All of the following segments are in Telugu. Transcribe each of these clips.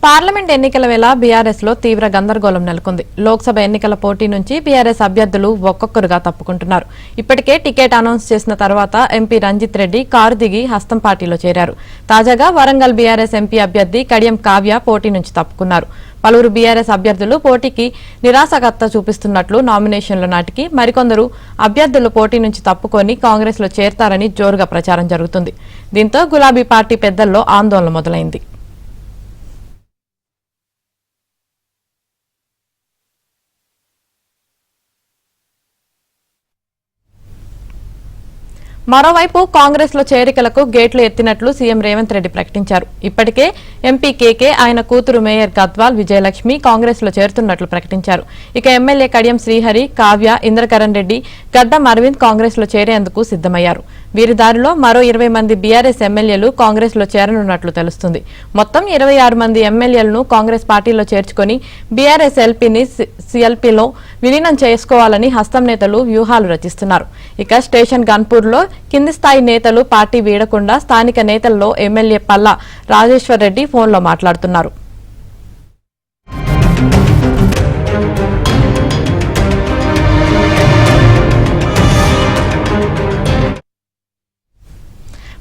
పార్లమెంట్ ఎన్నికల వేళ బీఆర్ఎస్ లో తీవ్ర గందరగోళం నెలకొంది. లోక్సభ ఎన్నికల పోటీ నుంచి బీఆర్ఎస్ అభ్యర్థులు ఒక్కొక్కరుగా తప్పుకుంటున్నారు. ఇప్పటికే టికెట్ అనౌన్స్ చేసిన తర్వాత ఎంపీ రంజిత్ రెడ్డి కారు దిగి హస్తం పార్టీలో చేరారు. తాజాగా వరంగల్ బీఆర్ఎస్ ఎంపీ అభ్యర్థి కడియం కావ్య పోటీ నుంచి తప్పుకున్నారు. పలువురు బీఆర్ఎస్ అభ్యర్థులు పోటీకి నిరాసక్తత చూపిస్తున్నట్లు నామినేషన్ల నాటికి మరికొందరు అభ్యర్థులు పోటీ నుంచి తప్పుకొని కాంగ్రెస్ లో చేరతారని జోరుగా ప్రచారం జరుగుతుంది. దీంతో గులాబీ పార్టీ పెద్దల్లో ఆందోళన మొదలైంది. మరోవైపు కాంగ్రెస్ లో చేరికలకు గేట్లు ఎత్తినట్లు సీఎం రేవంత్ రెడ్డి ప్రకటించారు. ఇప్పటికే ఎంపీ కేకే, ఆయన కూతురు మేయర్ గద్వాల్ విజయలక్ష్మి కాంగ్రెస్ లో చేరుతున్నట్లు ప్రకటించారు. ఇక ఎమ్మెల్యే కడియం శ్రీహరి, కావ్య, ఇంద్రకరణ్ రెడ్డి, గడ్డం అరవింద్ కాంగ్రెస్ లో చేరేందుకు సిద్దమయ్యారు. వీరి దారిలో మరో 20 మంది బీఆర్ఎస్ ఎమ్మెల్యేలు కాంగ్రెస్ లో చేరనున్నట్లు తెలుస్తుంది. మొత్తం 26 మంది ఎమ్మెల్యేలను కాంగ్రెస్ పార్టీలో చేర్చుకుని బీఆర్ఎస్ ఎల్పీని సీఎల్పీలో విలీనం చేసుకోవాలని హస్తం నేతలు వ్యూహాలు రచిస్తున్నారు. ఇక స్టేషన్ గన్పూర్ లో కింది స్థాయి నేతలు పార్టీ వీడకుండా స్థానిక నేతల్లో ఎమ్మెల్యే పల్లా రాజేశ్వర్ రెడ్డి ఫోన్లో మాట్లాడుతున్నారు.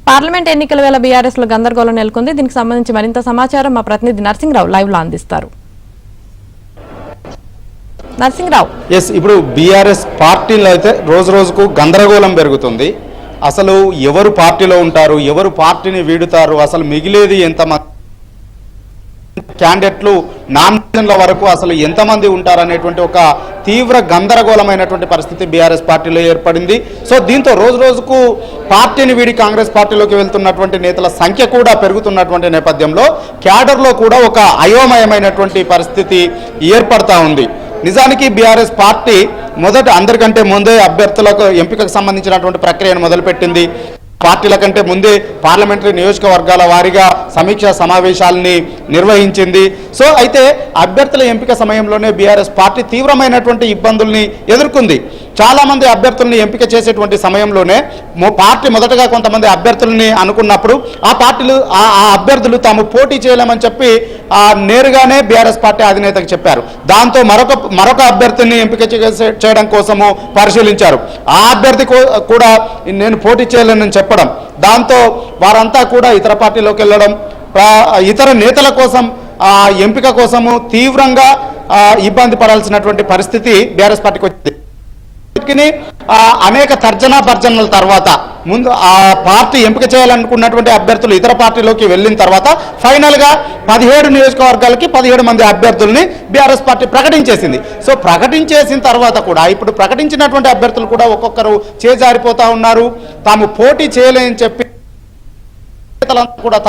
పార్లమెంట్ ఎన్నికల వేళ బీఆర్ఎస్ లో గందరగోళం నెలకొంది. దీనికి సంబంధించి మరింత సమాచారం మా ప్రతినిధి నరసింహరావు లైవ్ లో అందిస్తారు. నరసింహరావు, ఇప్పుడు బీఆర్ఎస్ పార్టీలో అయితే రోజు రోజుకు గందరగోళం పెరుగుతుంది. అసలు ఎవరు పార్టీలో ఉంటారు, ఎవరు పార్టీని వీడుతారు, అసలు మిగిలేది ఎంతమంది క్యాండిడేట్లు నామినేషన్ల వరకు అసలు ఎంతమంది ఉంటారు అనేటువంటి ఒక తీవ్ర గందరగోళమైనటువంటి పరిస్థితి బీఆర్ఎస్ పార్టీలో ఏర్పడింది. సో దీంతో రోజు రోజుకు పార్టీని వీడి కాంగ్రెస్ పార్టీలోకి వెళ్తున్నటువంటి నేతల సంఖ్య కూడా పెరుగుతున్నటువంటి నేపథ్యంలో క్యాడర్లో కూడా ఒక అయోమయమైనటువంటి పరిస్థితి ఏర్పడతా ఉంది. నిజానికి బీఆర్ఎస్ పార్టీ అందరికంటే ముందే అభ్యర్థులకు ఎంపికకు సంబంధించినటువంటి ప్రక్రియను మొదలుపెట్టింది. పార్టీల కంటే ముందే పార్లమెంటరీ నియోజకవర్గాల వారీగా సమీక్షా సమావేశాలని నిర్వహించింది. సో అయితే అభ్యర్థుల ఎంపిక సమయంలోనే బీఆర్ఎస్ పార్టీ తీవ్రమైనటువంటి ఇబ్బందుల్ని ఎదుర్కొంది. చాలామంది అభ్యర్థుల్ని ఎంపిక చేసేటువంటి సమయంలోనే పార్టీ మొదటగా కొంతమంది అభ్యర్థుల్ని అనుకున్నప్పుడు ఆ అభ్యర్థులు తాము పోటీ చేయలేమని చెప్పి నేరుగానే బీఆర్ఎస్ పార్టీ అధినేతకు చెప్పారు. దాంతో మరొక అభ్యర్థిని ఎంపిక చేయడం కోసము పరిశీలించారు. ఆ అభ్యర్థి కూడా నేను పోటీ చేయలేనని చెప్పడం, దాంతో వారంతా కూడా ఇతర పార్టీలోకి వెళ్ళడం, ఇతర నేతల కోసం ఎంపిక కోసము తీవ్రంగా ఇబ్బంది పడాల్సినటువంటి పరిస్థితి బీఆర్ఎస్ పార్టీకి వచ్చింది. అనేక తర్జనా భర్జనల తర్వాత ముందు ఆ పార్టీ ఎంపిక చేయాలనుకున్నటువంటి అభ్యర్థులు ఇతర పార్టీలోకి వెళ్ళిన తర్వాత ఫైనల్ గా 17 నియోజకవర్గాలకి 17 మంది అభ్యర్థుల్ని బీఆర్ఎస్ పార్టీ ప్రకటించేసింది. సో ప్రకటించేసిన తర్వాత కూడా ఇప్పుడు ప్రకటించినటువంటి అభ్యర్థులు కూడా ఒక్కొక్కరు చేజారిపోతా ఉన్నారు. తాము పోటీ చేయలేని చెప్పి కూడా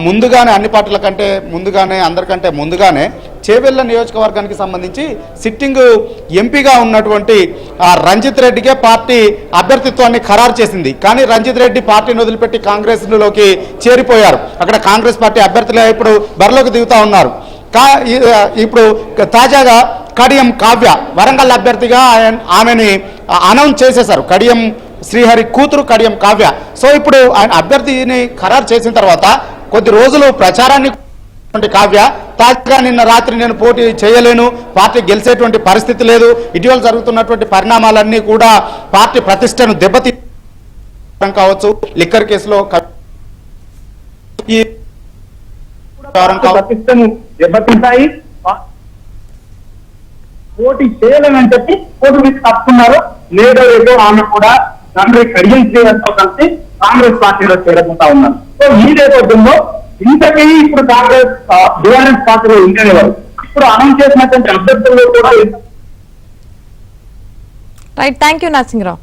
ముందుగానే అన్ని పార్టీల కంటే ముందుగానే అందరికంటే ముందుగానే చేవెళ్ల నియోజకవర్గానికి సంబంధించి సిట్టింగ్ ఎంపీగా ఉన్నటువంటి రంజిత్ రెడ్డికే పార్టీ అభ్యర్థిత్వాన్ని ఖరారు చేసింది. కానీ రంజిత్ రెడ్డి పార్టీని వదిలిపెట్టి కాంగ్రెస్ లోకి చేరిపోయారు. అక్కడ కాంగ్రెస్ పార్టీ అభ్యర్థులే ఇప్పుడు బరిలోకి దిగుతా ఉన్నారు. ఇప్పుడు తాజాగా కడియం కావ్య వరంగల్ అభ్యర్థిగా ఆమెని అనౌన్స్ చేసేశారు. కడియం శ్రీహరి కూతురు కడియం కావ్య. సో ఇప్పుడు ఆయన అభ్యర్థిని ఖరారు చేసిన తర్వాత కొద్ది రోజులు ప్రచారాన్ని కావ్య తాజాగా నిన్న రాత్రి నేను పోటీ చేయలేను, పార్టీ గెలిచేటువంటి పరిస్థితి లేదు, ఇటీవల జరుగుతున్నటువంటి పరిణామాలన్నీ కూడా పార్టీ ప్రతిష్టను కావచ్చు, లిక్కర్ కేసులో ప్రతిష్టను దెబ్బతింటాయి, పోటీ చేయలేనని చెప్పి పోటీ మీద తప్పుకున్నారు. లేదో ఆమె కూడా తండ్రి కడియం శ్రీహరితో కలిసి కాంగ్రెస్ పార్టీలో చేరబోతా ఉన్నారు. సో ఈ నేపథ్యంలో ఇంతకీ ఇప్పుడు కాంగ్రెస్ బీఆర్ఎస్ పార్టీలో ఉండేవారు ఇప్పుడు అనౌన్స్ చేసినటువంటి అభ్యర్థుల్లో కూడా రైట్. Thank you Narasimharao.